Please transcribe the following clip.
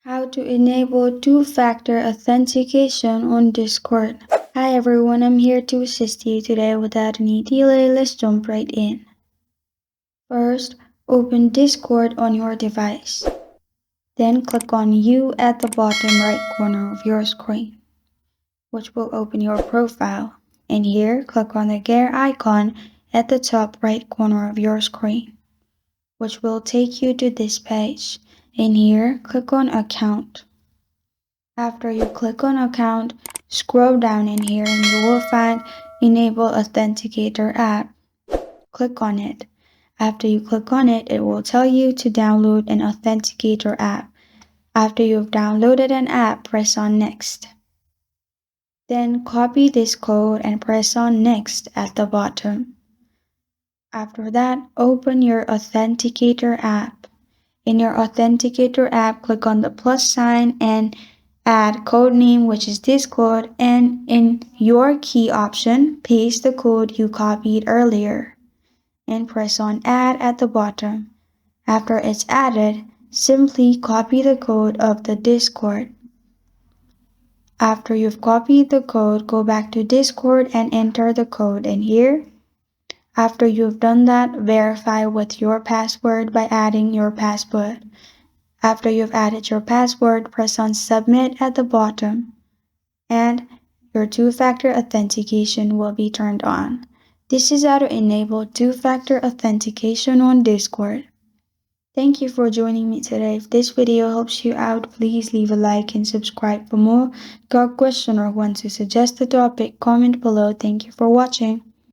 How to enable two-factor authentication on Discord. Hi everyone, I'm here to assist you today. Without any delay, let's jump right in. First, open Discord on your device. Then click on You at the bottom right corner of your screen, which will open your profile. And here, click on the gear icon at the top right corner of your screen, which will take you to this page. And here, click on Account. After you click on Account, scroll down in here and you will find Enable Authenticator app. Click on it. After you click on it, it will tell you to download an Authenticator app. After you've downloaded an app, press on Next. Then copy this code and press on Next at the bottom. After that, open your Authenticator app. In your Authenticator app, click on the plus sign and add code name, which is this code, and in your key option, paste the code you copied earlier and press on add at the bottom. After it's added, simply copy the code of the Discord. After you've copied the code, go back to Discord and enter the code in here. After you've done that, verify with your password by adding your password. After you've added your password, press on Submit at the bottom, and your two-factor authentication will be turned on. This is how to enable two-factor authentication on Discord. Thank you for joining me today. If this video helps you out, please leave a like and subscribe for more. Got a question or want to suggest a topic, comment below. Thank you for watching.